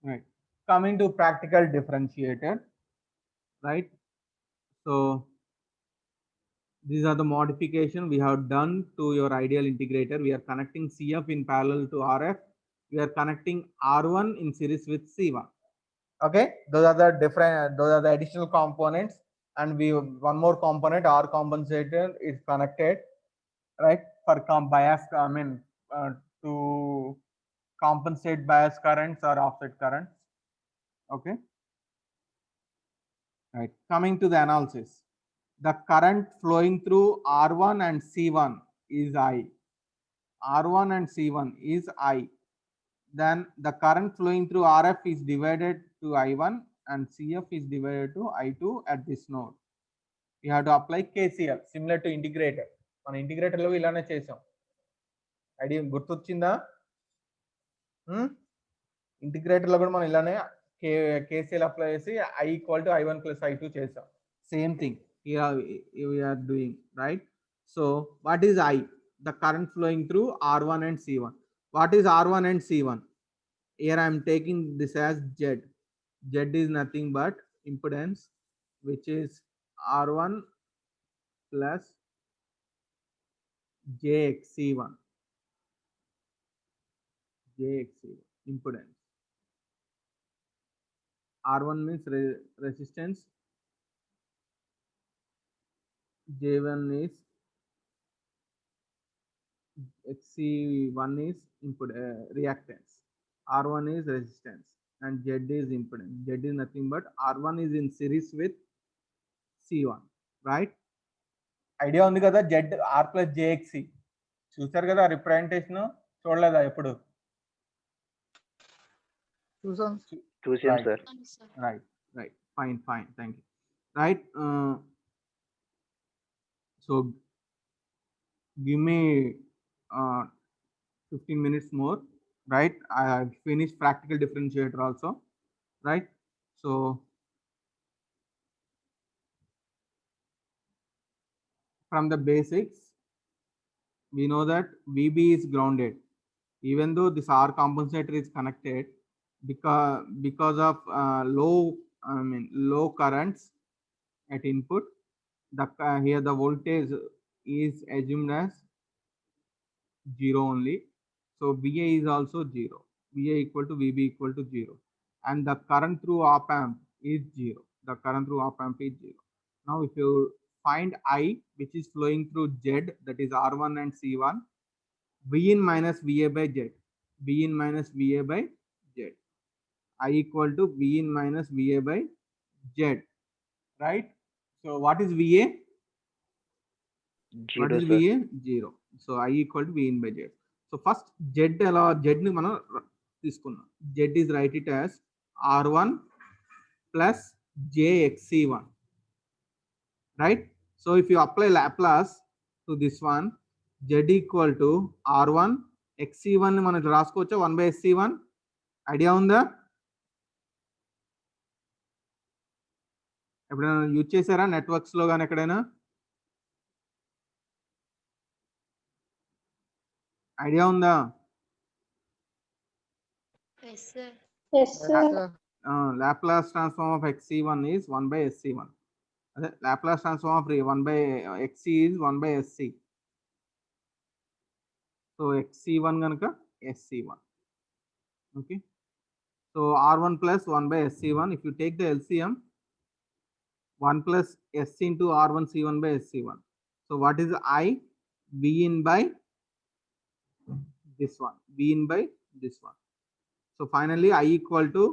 Right. Coming to practical differentiator, right? So these are the modification we have done to your ideal integrator. We are connecting CF in parallel to RF. We are connecting R1 in series with C1. Okay, those are the different, those are the additional components, and we one more component R compensator is connected, right, for bias. I mean, to compensate bias currents or offset currents. Okay, right. Coming to the analysis, the current flowing through R1 and C1 is I. R1 and C1 is I. Then the current flowing through RF is divided to I1 and CF is divided to I2 at this node. You have to apply KCL similar to integrator. మన integrator లో ఇలానే చేసాం. Idea గుర్తొచ్చిందా? Integrator లో కూడా మనం ఇలానే KCL apply చేసి I equal to I1 plus I2 చేసాం. Same thing here we are doing, right? So what is I? The current flowing through R1 and C1. What is R1 and C1? Here I am taking this as Z. Z is nothing but impedance, which is R1 plus JXC1. JXC1 impedance. R1 means resistance. J1 is XC1 is input reactance. R1 is resistance and Z is impedance. Z is nothing but R1 is in series with C1, right? Idea ఉంది కదా, Z are plus జేఎక్సి చూసారు కదా representation, చూడలేదా ఎప్పుడు? చూసాం right sir. Right right fine fine thank you. Right, so give me 15 minutes more, right? I have finished practical differentiator also, right? So from the basics we know that VB is grounded even though this R compensator is connected, because of low currents at input. The here the voltage is assumed as 0 only, so VA is also 0. VA equal to VB equal to 0, and the current through op amp is 0. The current through op amp is 0. Now if you find I, which is flowing through Z, that is R1 and C1, V in minus VA by Z, V in minus VA by Z, I equal to V in minus VA by Z, right? So what is VA? What is VA? 0. So I equal to V in by Z. So first Z ఎలా Z ని మనం తీసుకున్నాం. Z is write it as R1 plus JXC1, right? So if you apply Laplace to this one, Z equal to R1 XC1 ని మనం రాసుకోవచ్చా 1 by SC1? Idea ఉందా? ఎప్పుడైనా use చేశారా networks లో కానీ ఎక్కడైనా? ఐడియా ఉందా? Yes, sir. Yes, sir. Laplace transform of XC1 is 1 by SC1. Laplace transform of 1 by XC is 1 by SC. So XC1 ganaka SC1. Okay. So R1 plus 1 by SC1. If you take the LCM, 1 plus SC into R1 C1 by SC1. So what is I? V in by this one. V in by this one. So finally I equal to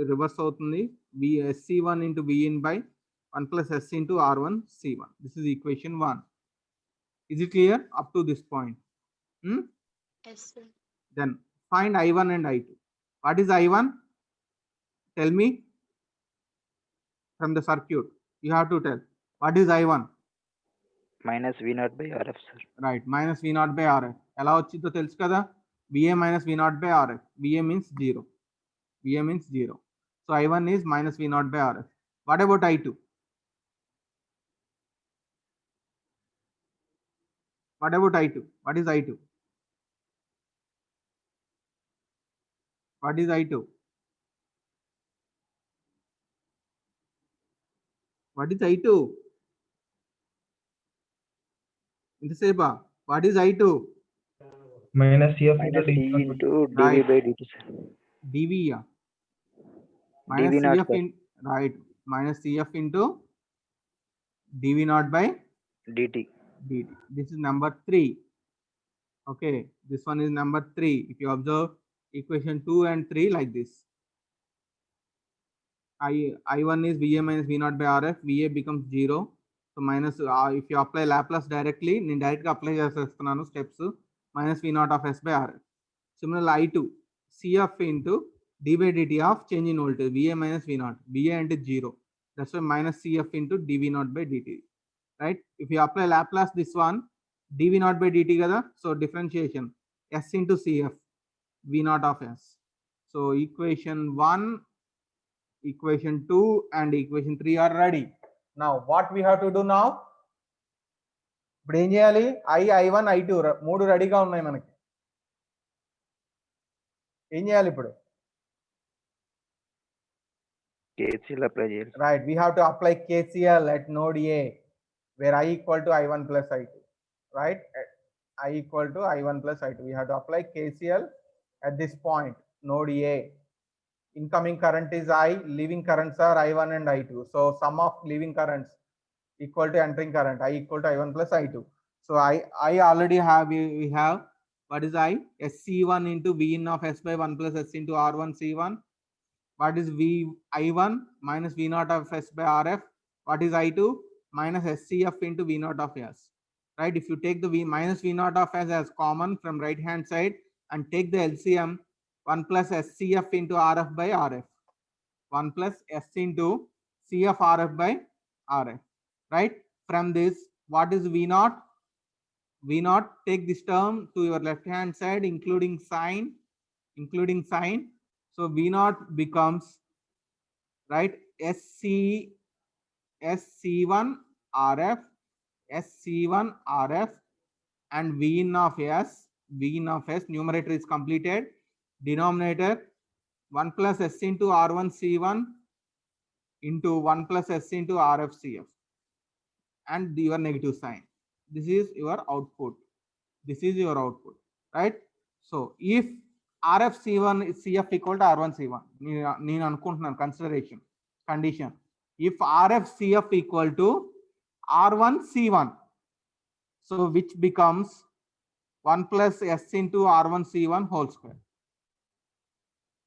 reverse అవుతుంది V SC1 into V in by 1 plus S into R1 C1. This is equation 1. Is it clear up to this point? Yes, sir. Then find I1 and I2. What is I1? Tell me from the circuit. You have to tell. What is I1? minus V0 by RF, sir. Right, minus V0 by RF. ఎలా వచ్చిందో తెలుసు కదా, VA minus V0 by RF. VA means 0. VA means 0. So I1 is minus V0 by RF. What about I2? What about I2? What is I2? What is I2? What is I2? Intaseba, what is I2? Minus CF into Minus C dV. into Right. dV by dt, sir. dV, yeah. dV Minus naught, CF sir. in, right, minus CF into dV naught by dt. dt. This is number 3. Okay, this one is number 3. If you observe equation 2 and 3 like this, I1 is VA minus V naught by RF, VA becomes 0. So minus, if you apply Laplace directly, నేను డైరెక్ట్గా apply చేసేస్తున్నాను steps, minus V naught of S by RF. Similarly, I2, CF into d by dt of change in voltage, VA minus V naught, VA అంటే 0. That's why minus CF into dV naught by dt. Right? If you apply Laplace this one, dV naught by dt kada, so differentiation, S into CF, V naught of S. So equation 1, equation 2 and equation 3 are ready. Now what we have to do now? ఇప్పుడు ఏం చేయాలి? I1 I2 మూడు రెడీగా ఉన్నాయి మనకి. ఏం చేయాలి ఇప్పుడు? KCL apply చేయాలి. Right, we have to apply KCL at node A, where I equal to I1 plus I2. Right, I equal to I1 plus I2. We have to apply KCL at this point, node A. Incoming current is I, leaving currents are I1 and I2. So sum of leaving currents equal to entering current, I equal to I1 plus I2. So I already have, we have, what is I? SC1 into V in of S by 1 plus S into R1 C1. What is V I1 minus V naught of S by RF? What is I2? Minus SCF into V naught of S. Right, if you take the V minus V naught of S as common from right hand side and take the LCM, 1 plus SCF into RF by RF, 1 plus S into CF RF by RF. Right, from this, what is V naught? V naught, take this term to your left hand side including sign. So V naught becomes, right, SC1 RF, SC1 RF and V in of S, numerator is completed, denominator 1 plus S into R1 C1 into 1 plus S into RF CF and your negative sign. This is your output. Right? So if RF C1 is CF equal to R1 C1, నేను అనుకుంటున్నాను consideration condition, if RF CF equal to R1 C1, so which becomes 1 plus S into R1 C1 whole square,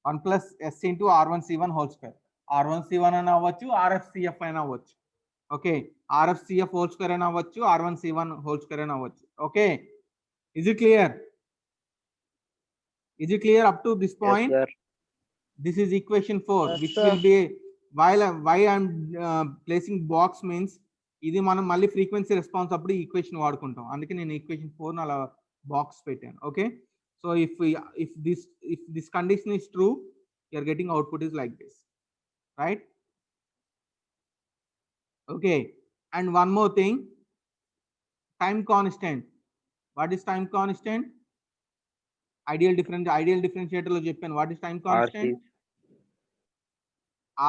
1 plus S into R1 C1 whole square. R1 C1 అయినా అవ్వచ్చు, RF CF అయినా అవ్వచ్చు. Okay, RF CF whole square అయినా అవ్వచ్చు, R1 C1 whole square అయినా అవ్వచ్చు. Okay, is it clear? Is it clear up to this point? Yes, sir. This is equation 4, Yes, which sir. will be, while why I'm placing box means, ఇది మనం మళ్ళీ frequency response అప్పుడు equation వాడుకుంటాం, అందుకే నేను equation 4 అలా box పెట్టాను. Okay, so if this condition is true, you are getting output is like this, right? Okay, and one more thing, time constant. What is time constant? Ideal differentiator లో చెప్పాను. What is time constant? RC.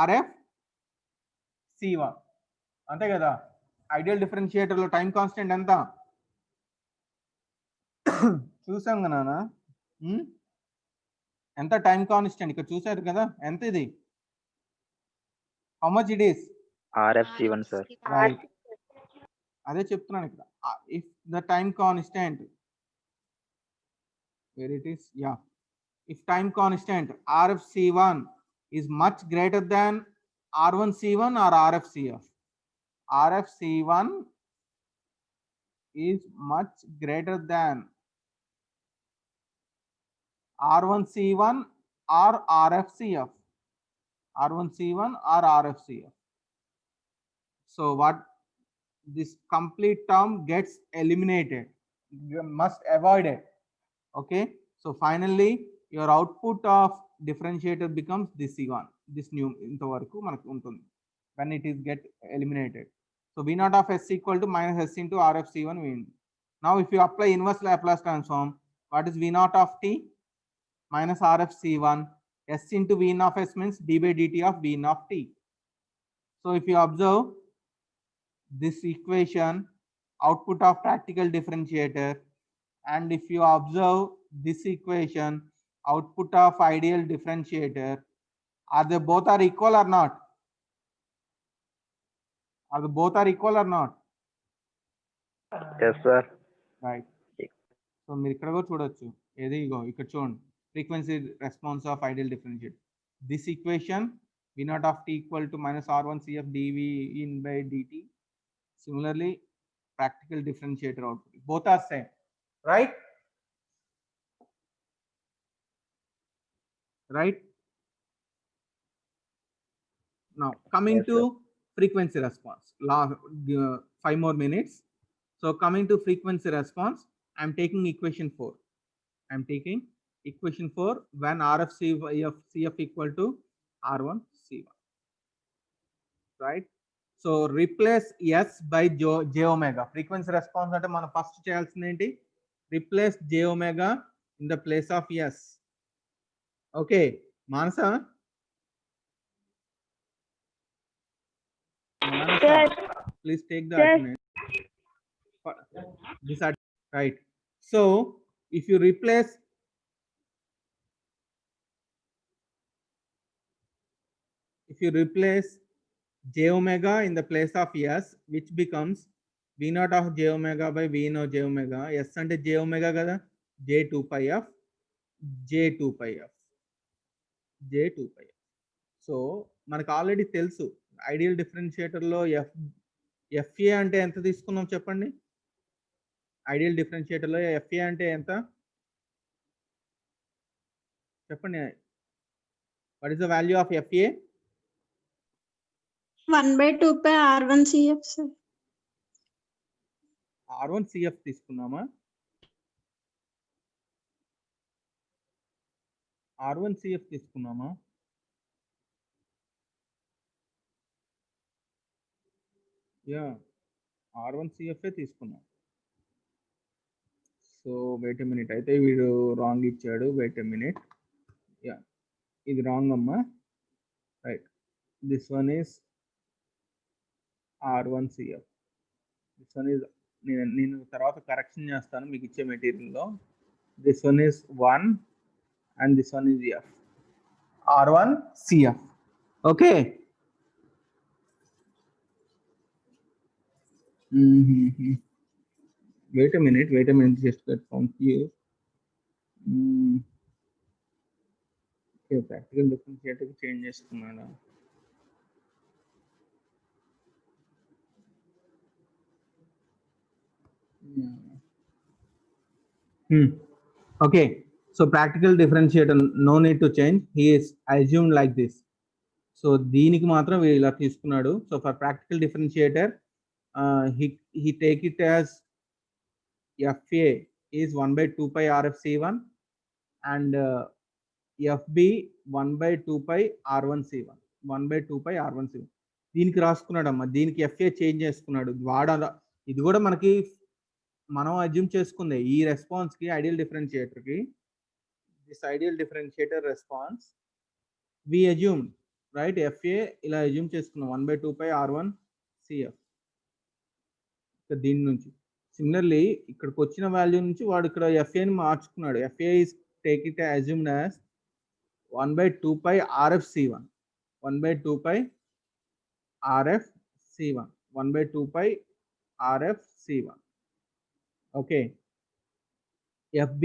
RF C1 అంతే కదా. Ideal differentiator లో time constant ఎంత చూసాం కదా, ఎంత time constant ఇక్కడ చూసారు కదా, ఎంత ఇది, how much it is? RF C1, sir. Right, అదే చెప్తున్నాను ఇక్కడ. If the time constant, where it is, yeah, if time constant RF C1 is much greater than R1 C1 or RF CF, RF C1 is much greater than R1 C1 or RF CF, R1 C1 or RF CF. So what, this complete term gets eliminated, you must avoid it. Okay, so finally your output of differentiator becomes this C1, this new ఇంతవరకు మనకు ఉంటుంది when it is get eliminated. So V naught of S equal to minus S into RF C1 V. Now if you apply inverse Laplace transform, what is V naught of t? Minus RF C1, S into V in of S means d by dt of V in of t. So if you observe, this equation, output of practical differentiator, and if you observe this equation, output of ideal differentiator, are they both are equal or not? Are they both are equal or not? Yes, sir. Right. So మీరు ఇక్కడ కూడా చూడొచ్చు ఏది ఇగో ఇక్కడ చూడండి frequency response of ideal differentiate this equation v naught of t equal to minus r1 cf dv in by dt. Similarly, practical differentiator output both are same, right? Now coming Yes, to sir. frequency response, 5 more minutes. So coming to frequency response, I'm taking equation 4. I'm taking equation 4 when RF CF equal to R1 C1, right? So replace S by j omega. Frequency response అంటే మనం first చేయాల్సింది ఏంటి? Replace j omega in the place of S. Okay, Manasa? Manasa, please take the attendance. This right. So if you replace j omega in the place of S, which becomes v naught of j omega by v naught j omega. S ante j omega kada, j 2 pi f, j 2 pi f, j 2 pi f. So మనకు already తెలుసు ideal డిఫరెన్షియేటర్లో FA అంటే ఎంత తీసుకున్నాం చెప్పండి. Ideal డిఫరెన్షియేటర్లో FA అంటే ఎంత చెప్పండి. What is the value of FA? 1/2 pi R1 CF, sir. R1 CF తీసుకున్నామా? R1 CF తీసుకున్నామా? యా, R1 CF తీసుకున్నాం. సో వెయిట్ ఎ మినిట్, అయితే వీడు రాంగ్ ఇచ్చాడు. Wait a minute. యా, ఇది రాంగ్ అమ్మా. Right, this one is R1 CF. This one is, నేను తర్వాత కరెక్షన్ చేస్తాను మీకు ఇచ్చే మెటీరియల్లో. This one is 1 and this one is F. R1 CF. Okay. Wait a minute, just get confused. Okay, practical differentiator change చేసుకున్నాను. Okay, so practical differentiator no need to change, he is assumed like this. So దీనికి మాత్రం ఇలా తీసుకున్నాడు. So for practical differentiator, he take it as FA is 1/2 pi RFC1 and FB 1/2 pi R1C1, 1/2 pi R1C1. దీనికి రాసుకున్నాడు అమ్మా, దీనికి FA change చేసుకున్నాడు. ఇది కూడా మనకి మనం అజ్యూమ్ చేసుకుంది ఈ రెస్పాన్స్ కి, ఐడియల్ డిఫరెన్షియేటర్ కి, this ideal differentiator response we assume, right? FA ఇలా అజ్యూమ్ చేసుకున్నాం 1/2 pi R1 CF. దీని నుంచి సిమిలర్లీ ఇక్కడికి వచ్చిన వాల్యూ నుంచి వాడు ఇక్కడ FAని మార్చుకున్నాడు. FA is take it assumed as 1/2 pi RFC1, 1/2 pi RFC1, 1/2 pi RFC1. Okay, FB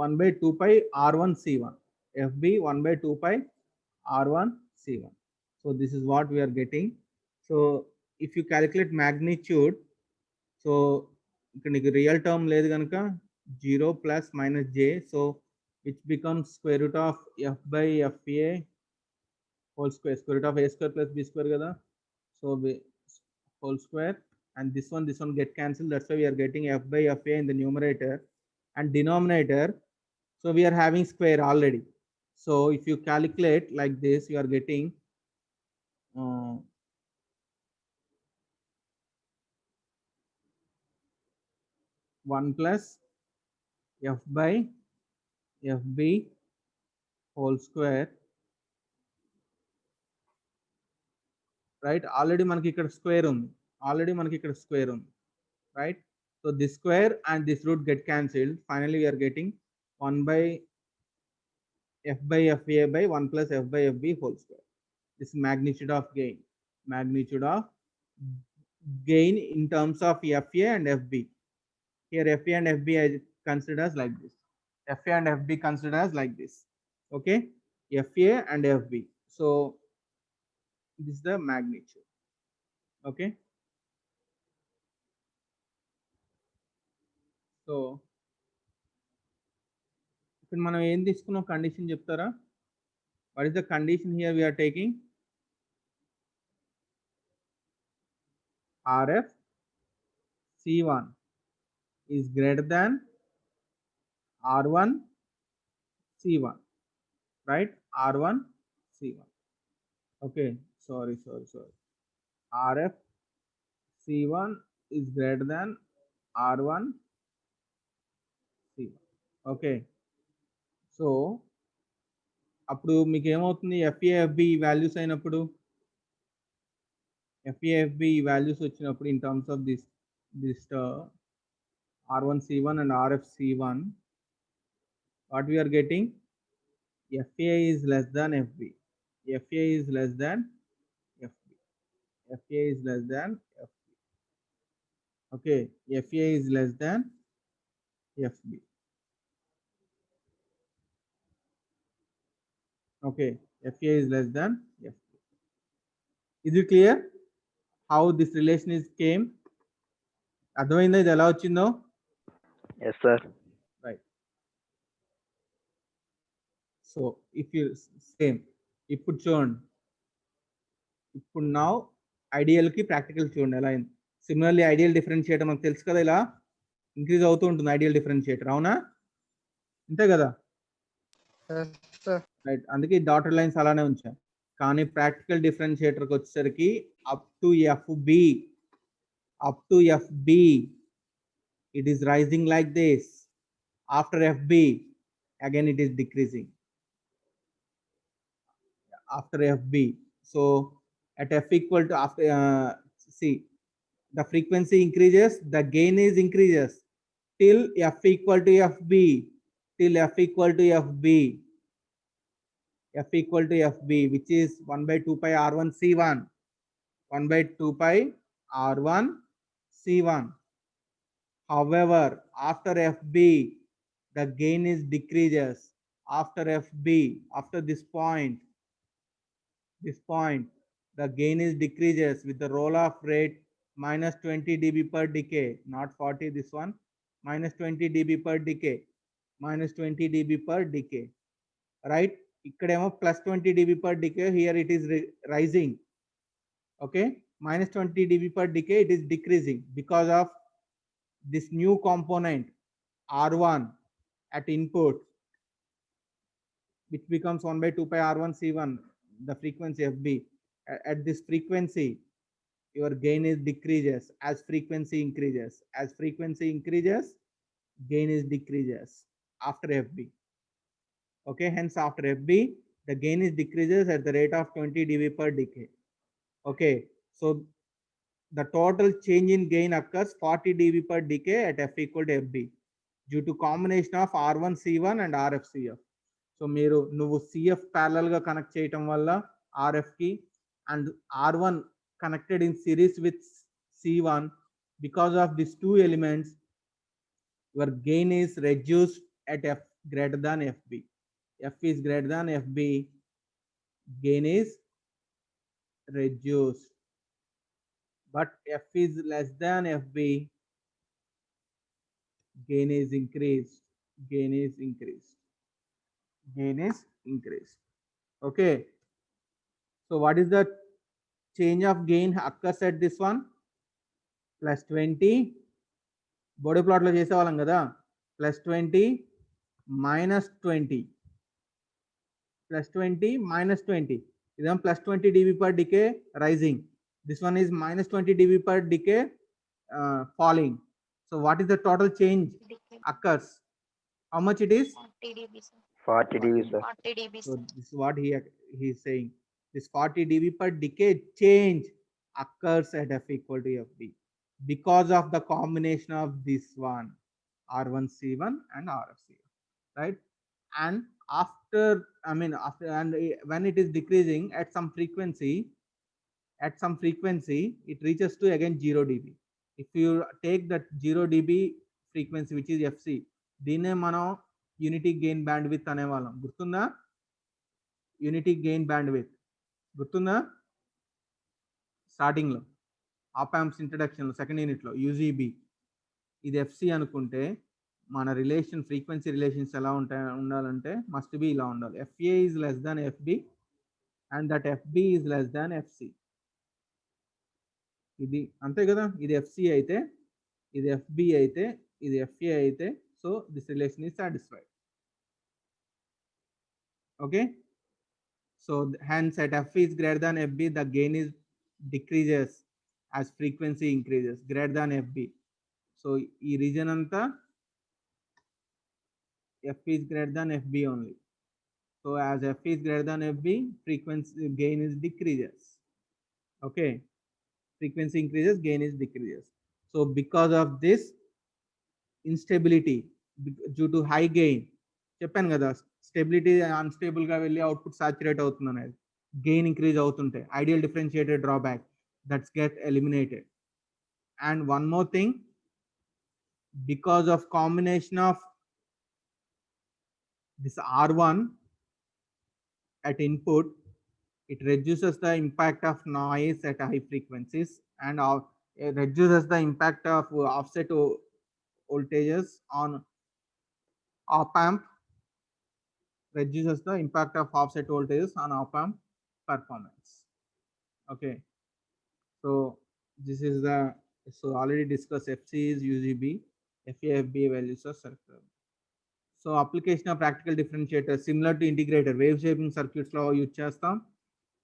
1/2 pi R1C1, FB 1/2 pi R1C1. So this is what we are getting. So if you calculate magnitude, so ఇక్కడ నీకు real term లేదు కనుక 0 plus minus j, so which becomes square root of f by FA whole square, square root of a square plus b square kada, so whole square, and this one get cancelled. That's why we are getting f by FA in the numerator and denominator. So we are having square already. So if you calculate like this, you are getting 1 plus f by FB whole square, right? Already మనకి ఇక్కడ square ఉంది, already మనకి ఇక్కడ square ఉంది, right? So this square and this root get cancelled. Finally we are getting 1 by f by fa by 1 plus f by fb whole square. This magnitude of gain. Magnitude of gain in terms of fa and fb. Here fa and fb I consider as like this. fa and fb consider as like this. Okay, fa and fb. So this is the magnitude. Okay, so ఇప్పుడు మనం ఏం తీసుకున్నాం condition చెప్తారా? What is the condition here we are taking? RF C1 is greater than R1 C1, right? R1 C1. Okay, sorry. RF C1 is greater than R1 C1. Okay, so అప్పుడు మీకు ఏమవుతుంది? FAFB values అయినప్పుడు, FAFB values వచ్చినప్పుడు in terms of this R1 C1 and RF C1, what we are getting? FA is less than FB. FA is less than FB. FA is less than FB. Okay, FA is less than FB. Okay, FA is less than FB. Is it clear how this relation is came? అర్థమైందా ఇది ఎలా వచ్చిందో? Yes, sir. Right. So if you same, ఇప్పుడు చూడండి, ఇప్పుడు నా ideal కి practical చూడండి ఎలా అయింది. సిమిలర్లీ ఐడియల్ డిఫరెన్షియేటర్ మనకు తెలుసు కదా, ఇలా ఇంక్రీజ్ అవుతూ ఉంటుంది ఐడియల్ డిఫరెన్షియేటర్, అవునా? అంతే కదా, రైట్? అందుకే డాటెడ్ లైన్స్ అలానే ఉంచాం. కానీ ప్రాక్టికల్ డిఫరెన్షియేటర్కి వచ్చేసరికి up to FB it is rising like this. After FB again it is decreasing. After FB, so at f equal to after see the frequency increases, the gain is increases till f equal to FB, till f equal to FB, f equal to FB, which is 1 by 2 pi R1 C1, 1 by 2 pi R1 C1. However, after FB, the gain is decreases. After FB, after this point, the gain is decreases with the roll off rate minus 20 dB per decay, not 40. This one minus 20 dB per decay, minus 20 dB per decay, right? Ikkademo plus 20 dB per decay. Here it is rising. Okay, minus 20 dB per decay, it is decreasing because of this new component R1 at input, which becomes 1 by 2 pi R1 C1, the frequency FB. At this frequency, your gain is decreases as frequency increases. As frequency increases, gain is decreases after FB. Okay, hence after FB, the gain is decreases at the rate of 20 dB per decay. Okay, so the total change in gain occurs 40 dB per decay at f equal to FB due to combination of R1 C1 and RF CF. So మీరు నువ్వు CF parallel గా connect చేయటం వల్ల RF కి and R1 connected in series with C1, because of these two elements your gain is reduced at f greater than FB. F is greater than FB, gain is reduced. But f is less than FB, gain is increased. Gain is increased. Okay, so what is the change of gain occurs at this one? Plus 20 body plot lo chesevallam kada, plus 20 minus 20, plus 20 minus 20, idam plus 20 dB per decay rising, this one is minus 20 dB per decay falling. So what is the total change occurs? How much it is? 40 dB, sir. 40 dB, sir. 40 dB, So sir. this is what he is saying. This 40 dB per decay change occurs at f equal to fb because of the combination of this one, r1c1 and rfc1, right? And after, I mean, after, and when it is decreasing at some frequency, it reaches to again 0 dB. If you take that 0 dB frequency, which is fc, దీన్నే మనం unity gain bandwidth అనేవాళ్ళం. గుర్తుందా? Unity gain bandwidth గుర్తుందా? Starting లో op amps introduction లో second unit లో UGB, ఇది FC అనుకుంటే మన రిలేషన్ ఫ్రీక్వెన్సీ రిలేషన్స్ ఎలా ఉండాలంటే మస్ట్ బి ఇలా ఉండాలి. FA is less than FB and that FB is less than FC. ఇది అంతే కదా. ఇది ఎఫ్సి అయితే, ఇది ఎఫ్బి అయితే, ఇది ఎఫ్ఏ అయితే, so this relation is satisfied. Okay, so hence at f is greater than fb the gain is decreases as frequency increases greater than fb. So ee region anta f is greater than fb only. So as f is greater than fb, frequency gain is decreases. Okay, frequency increases, gain is decreases. So because of this instability due to high gain, చెప్పాను కదా stability unstable గా వెళ్ళి output saturate అవుతుంది అనేది, gain increase అవుతుంటే ideal differentiated drawback that's get eliminated. And one more thing, because of combination of this R1 at input, it reduces the impact of noise at high frequencies and it reduces the impact of offset voltages on op amp, reduces the impact of offset voltages on op amp performance. Okay, so this is the, so already discussed fc is UGB, FAFB values are circular. So application of practical differentiator similar to integrator, wave shaping circuits లో use చేస్తాం.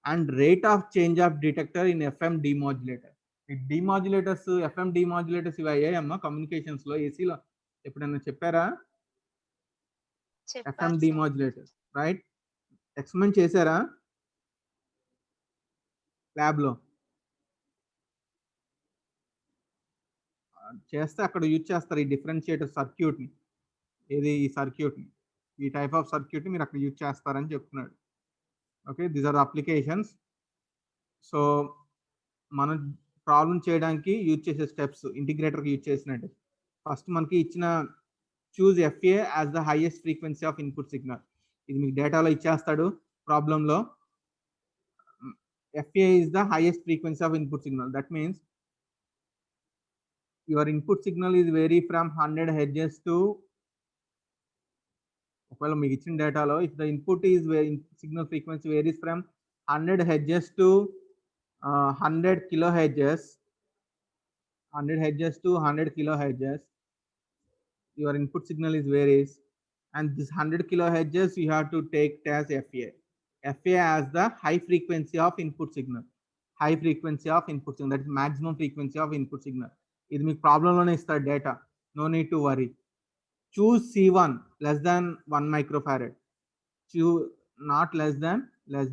And rate of change of detector in FM demodulator. ఈ demodulators, FM డిమాడ్యులేటర్స్ ఇవి అయ్యాయమ్మా communications లో, ఏసీలో ఎప్పుడైనా చెప్పారా? FM demodulator, right? Experiment చేశారా lab లో? చేస్తే అక్కడ యూజ్ చేస్తారు ఈ డిఫరెన్షియేటర్ సర్క్యూట్ ని. ఏది? ఈ సర్క్యూట్ ని, ఈ టైప్ ఆఫ్ సర్క్యూట్ ని మీరు అక్కడ యూజ్ చేస్తారని చెప్తున్నాడు. Okay, these are applications. So మనం ప్రాబ్లం చేయడానికి యూజ్ చేసే స్టెప్స్ ఇంటిగ్రేటర్కి యూజ్ చేసినట్టు, ఫస్ట్ మనకి ఇచ్చిన choose FA as the highest frequency of input signal. ఇది మీకు డేటాలో ఇచ్చేస్తాడు ప్రాబ్లంలో. FA is the highest frequency of input signal. That means your input signal is vary from 100 Hz to, ఒకవేళ మీకు ఇచ్చిన డేటాలో if the input is signal frequency varies from 100 Hz to 100 kilohertz, 100 Hz to 100 kilohertz, your input signal is varies, and this 100 kilohertz you have to take it as FA. FA as the high frequency of input signal. High frequency of input signal, that is maximum frequency of input signal. ఇది మీకు ప్రాబ్లంలోనే ఇస్తారు data, no need to worry. Choose C1 less than 1 microfarad. Not less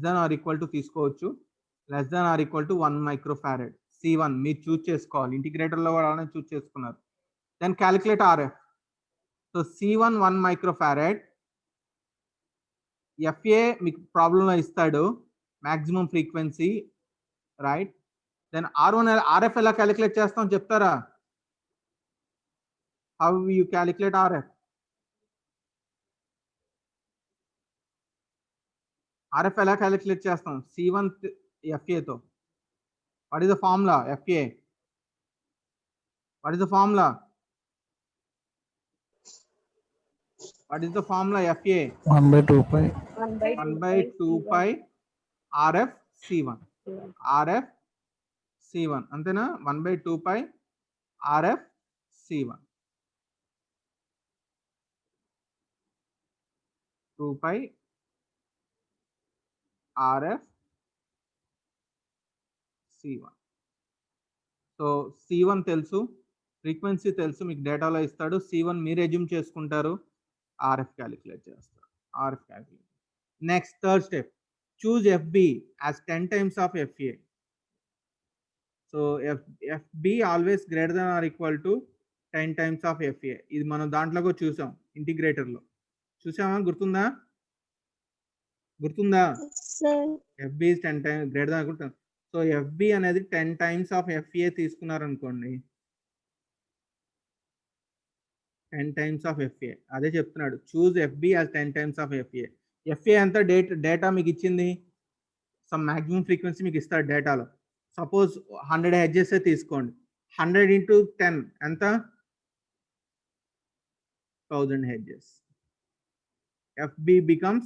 than or equal to తీసుకోవచ్చు, less than or equal to 1 microfarad. C1 మీరు చూస్ చేసుకోవాలి, ఇంటిగ్రేటర్లో కూడా choose చేసుకున్నారు. Then calculate RF. So C1 1 microfarad, FA మీకు ప్రాబ్లంలో ఇస్తాడు maximum frequency, right? Then R1 RF ఎలా calculate చేస్తాం చెప్తారా? How you calculate RF? RF ఎలా క్యాలిక్యులేట్ చేస్తాం? C1 FA తో. What is the formula? FA. What is the formula? What is the formula FA? 1/2 pi. 1/2 pi RF C1. RF C1 అంతేనా? 1/2 pi RF C1. 2 pi RF C1. So C1 తెలుసు, frequency తెలుసు, మీకు డేటాలో ఇస్తాడు. C1 మీరు assume చేసుకుంటారు, RF calculate చేస్తారు. RF calculate. Next third step, choose FB as 10 times of FA. So FB always greater than or equal to 10 times of FA. ఇది మనం దాంట్లో కూడా చూసాం ఇంటిగ్రేటర్లో. చూసామా? గుర్తుందా? sir. FB is 10 times greater than అనుకుంటాం. సో FB అనేది 10 times of FA తీసుకున్నారనుకోండి, 10 times of FA. అదే చెప్తున్నాడు, choose FB as 10 times of FA. FA ఎంత డేటా మీకు ఇచ్చింది, సమ్ మాక్సిమం ఫ్రీక్వెన్సీ మీకు ఇస్తాడు డేటాలో. సపోజ్ 100 హెడ్జెస్ తీసుకోండి, 100 into 10 ఎంత? 1000 hedges. FB becomes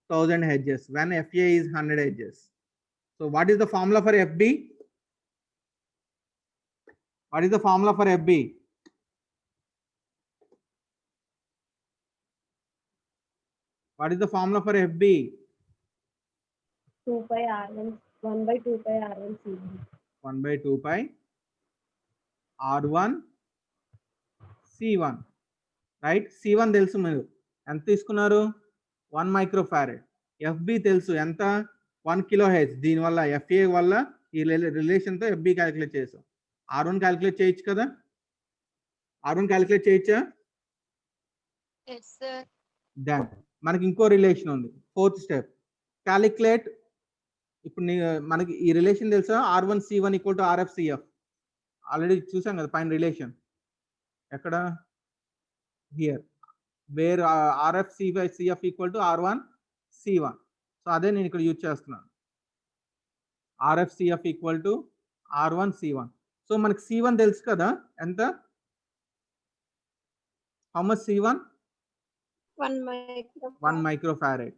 1000 hedges when FA is 100 hedges. So what is the formula for FB? What is the formula for FB? What is the formula for FB? 2 pi R1, 1 by 2 pi R1 C1. 1 by 2 pi R1 C1. Right? C1 తెలుసు మీరు ఎంత తీసుకున్నారు, 1 microfarad. FB తెలుసు ఎంత, 1 kilohertz. దీనివల్ల FA వల్ల ఈ రిలేషన్తో FB calculate చేసాం. R1 క్యాలిక్యులేట్ చేయొచ్చు కదా, R1 క్యాలిక్యులేట్ చేయొచ్చా? Yes, sir. దెన్ మనకి ఇంకో రిలేషన్ ఉంది, 4th స్టెప్. క్యాలిక్యులేట్. ఇప్పుడు మనకి ఈ రిలేషన్ తెలుసా, R1 C1 equal to RF CF. ఆల్రెడీ చూసాం కదా పైన రిలేషన్. ఎక్కడ? Here, where RF CF equal to R1 C1. So అదే నేను ఇక్కడ యూజ్ చేస్తున్నాను, RF CF equal to R1 C1. So మనకి C1 తెలుసు కదా ఎంత, how much C1? 1 micro. 1 microfarad.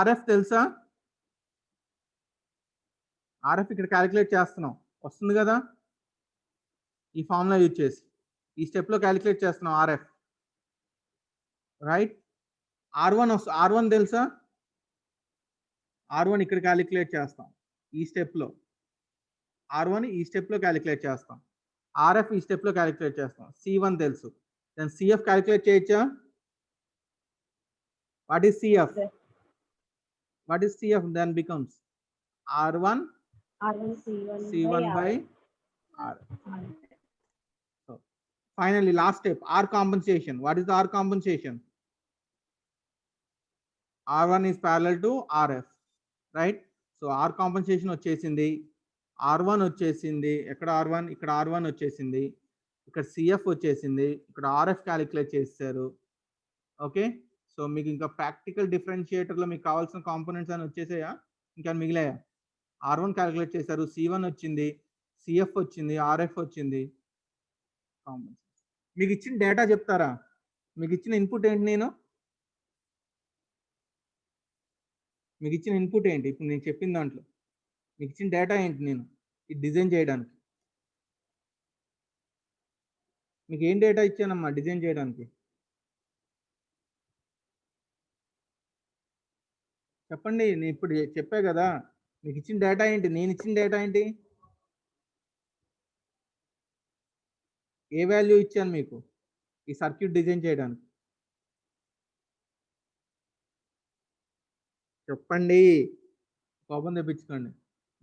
RF తెలుసా, RF ఇక్కడ క్యాలిక్యులేట్ చేస్తున్నాం, వస్తుంది కదా ఈ ఫార్ములా యూజ్ చేసి. ఈ స్టెప్లో క్యాలిక్యులేట్ చేస్తున్నాం RF, రైట్? R1 తెలుసా, R1 ఇక్కడ క్యాలిక్యులేట్ చేస్తాం ఈ స్టెప్లో. R1 ఈ స్టెప్లో క్యాలిక్యులేట్ చేస్తాం, RF ఈ స్టెప్లో క్యాలిక్యులేట్ చేస్తాం. C1 తెలుసు, దెన్ CF క్యాలిక్యులేట్ చేయొచ్చా? What is CF? What is CF then becomes R1 C1 by R. So finally last step, R compensation. What is the R compensation? R1 is parallel to RF, right? So R compensation వచ్చేసింది, R1 వచ్చేసింది. ఎక్కడ R1? ఇక్కడ R1 వచ్చేసింది, ఇక్కడ CF వచ్చేసింది, ఇక్కడ RF calculate చేశారు. Okay, so మీకు ఇంకా ప్రాక్టికల్ డిఫరెన్షియేటర్లో మీకు కావాల్సిన కాంపోనెంట్స్ అని వచ్చేసాయా, ఇంకా మిగిలాయా? R1 క్యాలిక్యులేట్ చేశారు, C1 వచ్చింది, CF వచ్చింది, RF వచ్చింది. మీకు ఇచ్చిన డేటా చెప్తారా, మీకు ఇచ్చిన ఇన్పుట్ ఏంటి? మీకు ఇచ్చిన ఇన్పుట్ ఏంటి? ఇప్పుడు నేను చెప్పిన దాంట్లో మీకు ఇచ్చిన డేటా ఏంటి? నేను ఇది డిజైన్ చేయడానికి మీకు ఏం డేటా ఇచ్చానమ్మా డిజైన్ చేయడానికి? చెప్పండి. నేను ఇప్పుడు చెప్పా కదా, మీకు ఇచ్చిన డేటా ఏంటి, నేను ఇచ్చిన డేటా ఏంటి, ఏ వాల్యూ ఇచ్చాను మీకు ఈ సర్క్యూట్ డిజైన్ చేయడానికి? చెప్పండి, కోపం తెప్పించుకోండి.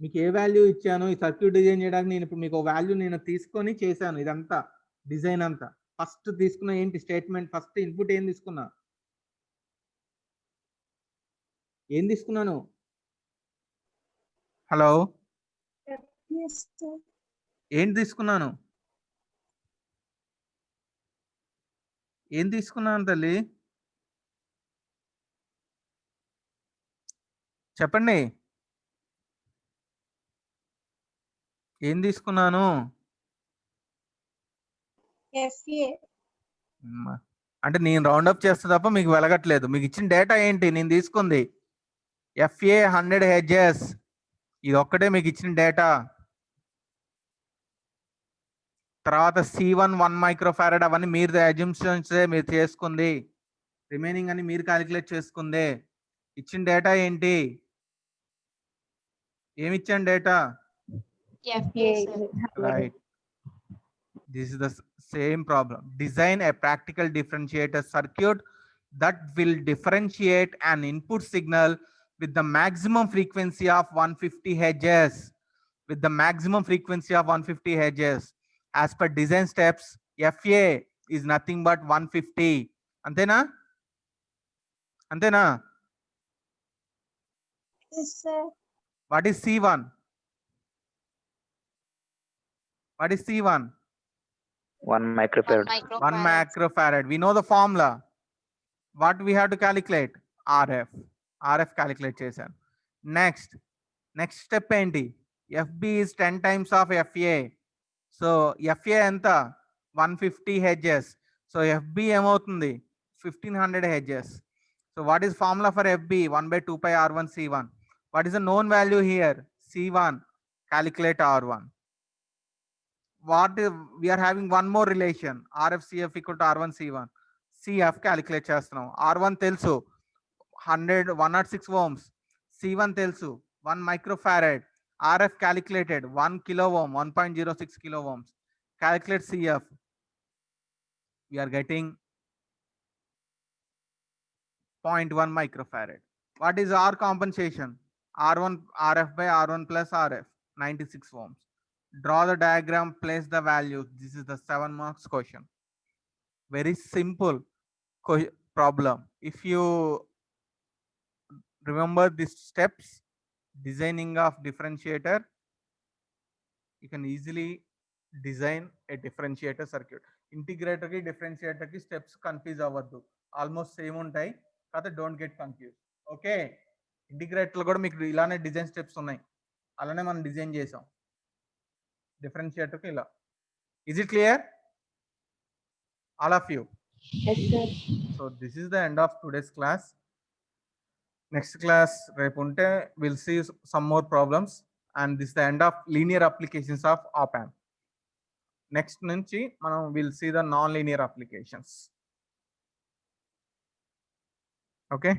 మీకు ఏ వాల్యూ ఇచ్చాను ఈ సర్క్యూట్ డిజైన్ చేయడానికి? నేను ఇప్పుడు మీకు వాల్యూ నేను తీసుకొని చేశాను ఇదంతా డిజైన్ అంతా. ఫస్ట్ తీసుకున్న ఏంటి స్టేట్మెంట్, ఫస్ట్ ఇన్పుట్ ఏం తీసుకున్నా, ఏం తీసుకున్నాను? Hello, Yes, sir. ఏంటి తీసుకున్నాను? ఏం తీసుకున్నాను తల్లి, చెప్పండి. ఏం తీసుకున్నాను? FA. అంటే నేను రౌండ్ అప్ చేస్తే తప్ప మీకు వెలగట్లేదు. మీకు ఇచ్చిన డేటా ఏంటి నేను తీసుకుంది? FA 100 హెడ్జెస్, ఇది ఒక్కటే మీకు ఇచ్చిన డేటా. తర్వాత C1 1 మైక్రోఫారెడ్, అవన్నీ మీరు అజంప్షన్స్ మీరు చేసుకుంది, రిమైనింగ్ అని మీరు క్యాలిక్యులేట్ చేసుకుంది. ఇచ్చిన డేటా ఏంటి, ఏమి ఇచ్చాను data? FA, sir. Right. This is the same problem. Design a practical differentiator circuit that will differentiate an input signal with the maximum frequency of 150 hertz with the maximum frequency of 150 hertz. As per design steps, FA is nothing but 150. Antena? Antena? Yes, sir. What is C1? What is C1? 1 1 microfarad. 1 microfarad. microfarad. We know the formula. What we have to calculate? RF. RF calculate చేశాను. Next step ఏంటి? FB is 10 times of FA. So FA ఎంత? 150 hertz. So FB ఏమవుతుంది? 1500 hertz. So what is formula for FB? 1 by 2 pi R1 C1. What is the known value here? C1. Calculate R1. What if we are having one more relation? RF CF equal to R1 C1. CF calculate చేస్తున్నాం. R1 తెలుసు 106 ohms. C1 తెలుసు 1 microfarad. RF calculated 1 kilo ohm, 1.06 kilo ohms. Calculate CF. We are getting 0.1 microfarad. What is R compensation? R1 RF by R1 plus RF, 96 ohms. Draw the diagram, place the values. This is the 7 marks question. Very simple problem. If you remember these steps, designing of differentiator, you can easily design a differentiator circuit. Integrator ki differentiator ki steps confuse avaddu. Almost same ఉంటాయి కాకపోతే don't get confused. Okay, integrator కూడా మీకు ఇలానే design steps ఉన్నాయి, అలానే మనం design చేసాం differentiator ఇలా. Is it clear? All of you? Yes, sir. So this is the end of today's class. Next class రేపు ఉంటే we'll see some more problems, and this is the end of linear applications of op-amp. Next నుంచి మనం we'll see the non-linear applications. Okay.